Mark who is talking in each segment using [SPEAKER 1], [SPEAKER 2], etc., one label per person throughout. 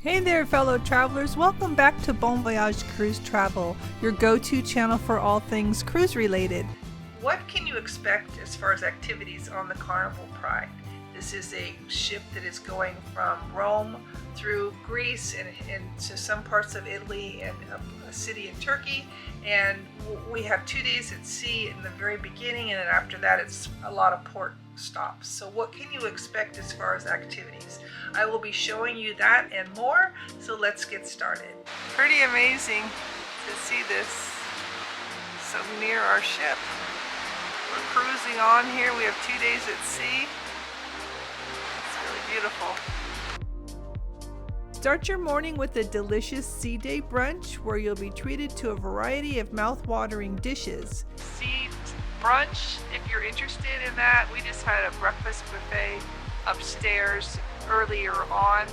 [SPEAKER 1] Hey there, fellow travelers. Welcome back to BonVoyage Cruise Travel, your go-to channel for all things cruise related. What can you expect as far as activities on the Carnival Pride? This is a ship that is going from Rome through Greece and to some parts of Italy and a city in Turkey. And we have 2 days at sea in the very beginning, and then after that it's a lot of port stops. So what can you expect as far as activities? I will be showing you that and more, so let's get started. Pretty amazing to see this so near our ship. We're cruising on here. We have 2 days at sea. It's really beautiful. Start your morning with a delicious sea day brunch where you'll be treated to a variety of mouth-watering dishes. Sea brunch, if you're interested in that, we just had a breakfast buffet upstairs earlier on.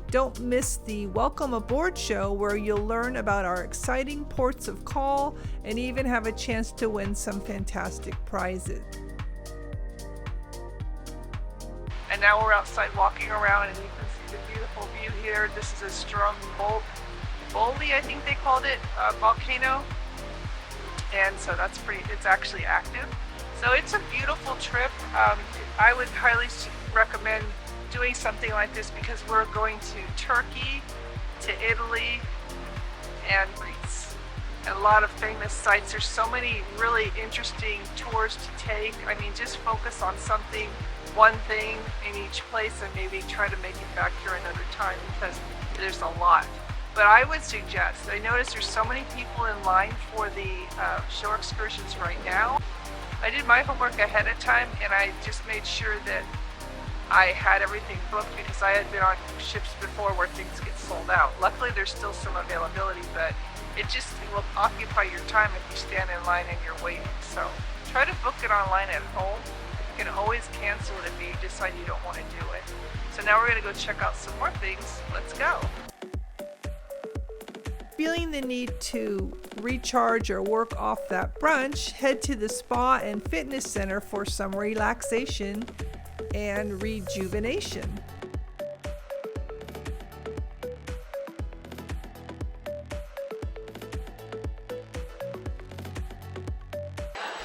[SPEAKER 1] Don't miss the Welcome Aboard show where you'll learn about our exciting ports of call and even have a chance to win some fantastic prizes. And now we're outside walking around and you can see the beautiful view here. This is a strong Bolli, I think they called it, volcano. And so that's it's actually active. So it's a beautiful trip. I would highly recommend doing something like this because we're going to Turkey, to Italy, and Greece. And a lot of famous sites. There's so many really interesting tours to take. I mean, just focus on one thing in each place and maybe try to make it back here another time because there's a lot. But I would suggest, I notice there's so many people in line for the shore excursions right now. I did my homework ahead of time and I just made sure that I had everything booked because I had been on ships before where things get sold out. Luckily there's still some availability, but it will occupy your time if you stand in line and you're waiting. So try to book it online at home. You can always cancel it if you decide you don't want to do it. So now we're going to go check out some more things. Let's go. Feeling the need to recharge or work off that brunch, head to the spa and fitness center for some relaxation and rejuvenation.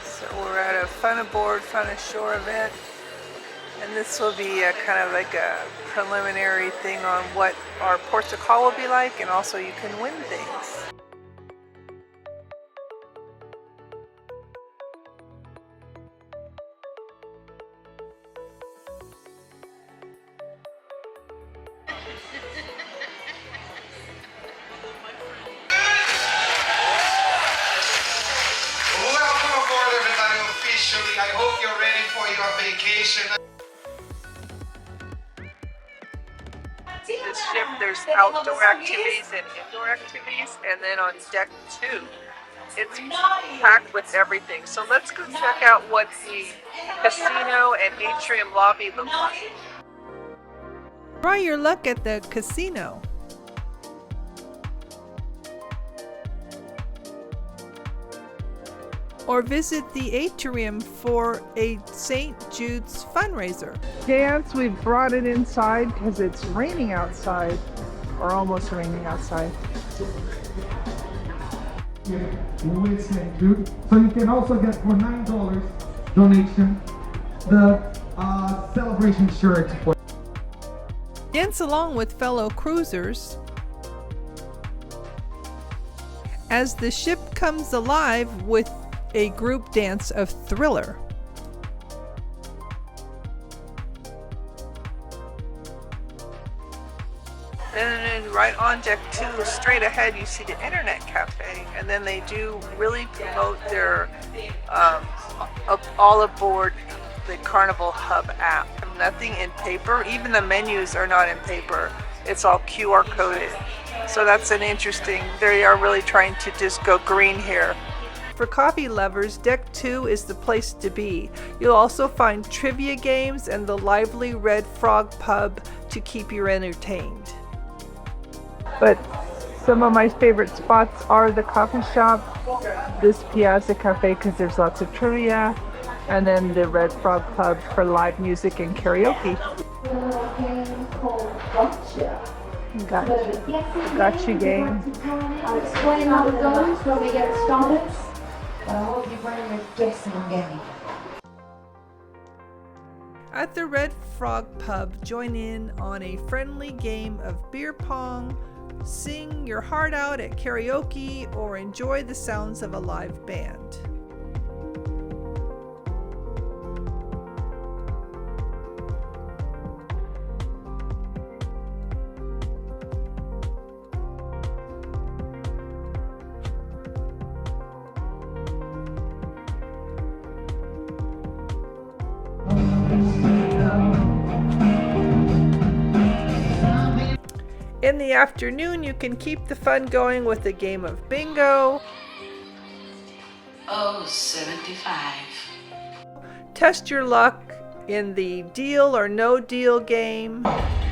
[SPEAKER 1] So we're at a fun aboard, fun ashore event, and this will be a kind of like a preliminary thing on what our ports of call will be like, and also you can win things.
[SPEAKER 2] Welcome aboard, everybody, officially. I hope you're ready for your vacation.
[SPEAKER 1] This ship, there's outdoor activities and indoor activities, and then on deck 2, it's packed with everything. So let's go check out what the casino and Atrium lobby look like. Try your luck at the casino. Or visit the Atrium for a St. Jude's fundraiser. Dance, we've brought it inside because it's raining outside, or almost raining outside.
[SPEAKER 3] With St. Jude. So you can also get for $9 donation the celebration shirt.
[SPEAKER 1] Dance along with fellow cruisers as the ship comes alive with a group dance of Thriller. Then right on deck 2, straight ahead, you see the Internet Cafe, and then they do really promote their all aboard the Carnival Hub app. Nothing in paper, even the menus are not in paper. It's all QR coded. So that's an interesting, they are really trying to just go green here. For coffee lovers, Deck 2 is the place to be. You'll also find trivia games and the lively Red Frog pub to keep you entertained. But some of my favorite spots are the coffee shop, this Piazza Cafe because there's lots of trivia, And then the Red Frog Pub for live music and karaoke. Gotcha game.
[SPEAKER 4] I'll explain how it goes when we get started. But I hope you bring your guessing game.
[SPEAKER 1] At the Red Frog Pub, join in on a friendly game of beer pong, sing your heart out at karaoke, or enjoy the sounds of a live band. In the afternoon, you can keep the fun going with a game of bingo.
[SPEAKER 5] Oh, 75.
[SPEAKER 1] Test your luck in the deal or no deal game.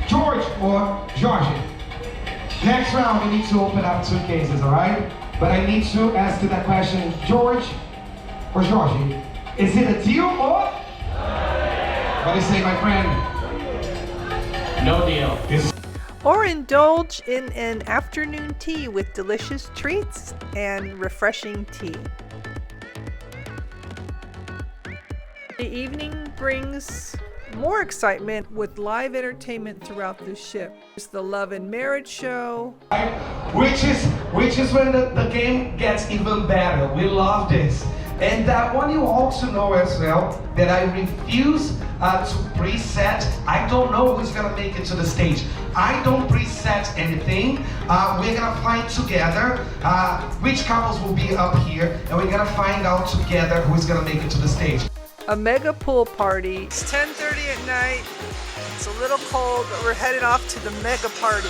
[SPEAKER 3] George or Georgie. Next round, we need to open up two cases, all right? But I need to ask you that question, George or Georgie. Is it a deal or? What do you say, my friend? No deal.
[SPEAKER 1] Or indulge in an afternoon tea with delicious treats and refreshing tea. The evening brings more excitement with live entertainment throughout the ship. There's the Love and Marriage show.
[SPEAKER 3] Which is when the game gets even better. We love this. And I want you all to know as well that I refuse to preset. I don't know who's gonna make it to the stage. I don't preset anything. We're gonna find together which couples will be up here, and we're gonna find out together who's gonna make it to the stage.
[SPEAKER 1] A mega pool party. It's 10:30 at night. It's a little cold, but we're headed off to the mega party.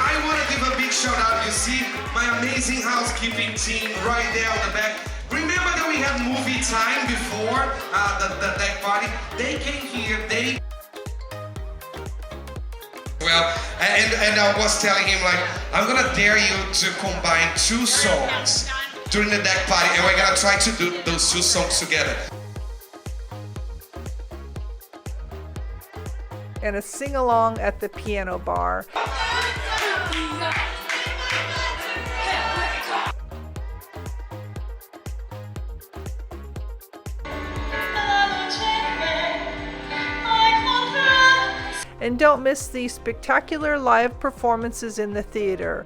[SPEAKER 2] I want to give a big shout out. You see my amazing housekeeping team right there on the back. Remember that we had movie time before the deck party? They came here, and I was telling him, like, I'm gonna dare you to combine two songs during the deck party, and we're gonna try to do those two songs together.
[SPEAKER 1] And a sing-along at the piano bar. And don't miss the spectacular live performances in the theater.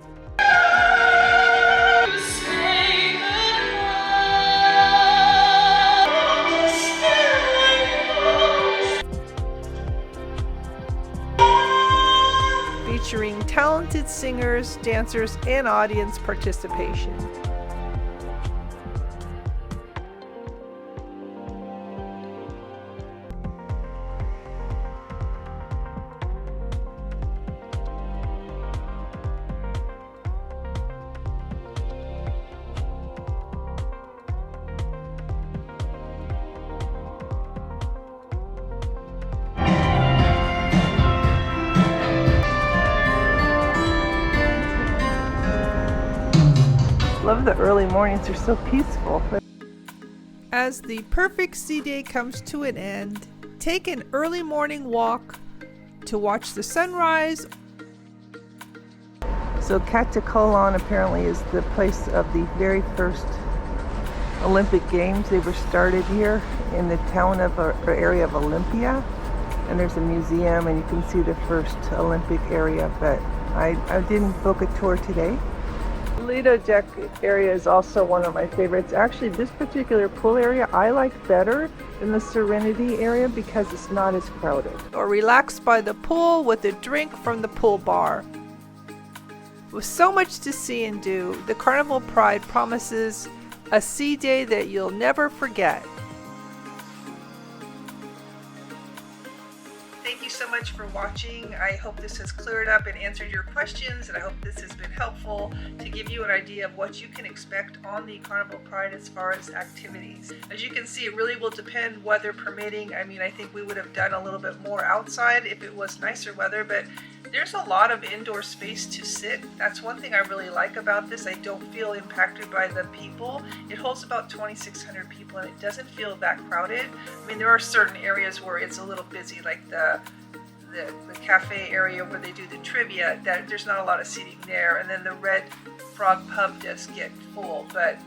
[SPEAKER 1] Featuring talented singers, dancers, and audience participation. Love the early mornings, they're so peaceful. As the perfect sea day comes to an end, take an early morning walk to watch the sunrise. So Katakolan apparently is the place of the very first Olympic Games. They were started here in the town of or area of Olympia, and there's a museum and you can see the first Olympic area, but I didn't book a tour today. Lido Deck area is also one of my favorites. Actually, this particular pool area I like better than the Serenity area because it's not as crowded. Or relax by the pool with a drink from the pool bar. With so much to see and do, the Carnival Pride promises a sea day that you'll never forget. Thank you so much for watching. I hope this has cleared up and answered your questions, and I hope this has been helpful to give you an idea of what you can expect on the Carnival Pride as far as activities. As you can see, it really will depend weather permitting. I mean, I think we would have done a little bit more outside if it was nicer weather, but There's a lot of indoor space to sit. That's one thing I really like about this. I don't feel impacted by the people. It holds about 2,600 people and it doesn't feel that crowded. I mean, there are certain areas where it's a little busy, like the cafe area where they do the trivia, that there's not a lot of seating there, and then the Red Frog pub does get full, but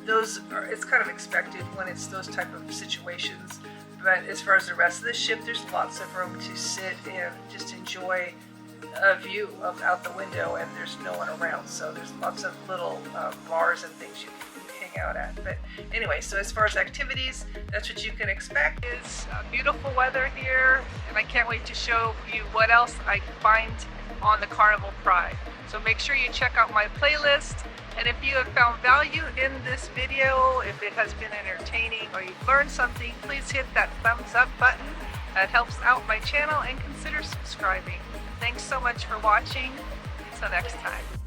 [SPEAKER 1] it's kind of expected when it's those type of situations. But as far as the rest of the ship, there's lots of room to sit and just enjoy a view out the window, and there's no one around, so there's lots of little bars and things you can hang out at. But anyway, so as far as activities, that's what you can expect. It's beautiful weather here, and I can't wait to show you what else I find on the Carnival Pride. So make sure you check out my playlist, and if you have found value in this video, if it has been entertaining or you've learned something, please hit that thumbs up button. That helps out my channel, and consider subscribing. Thanks so much for watching. Until next time.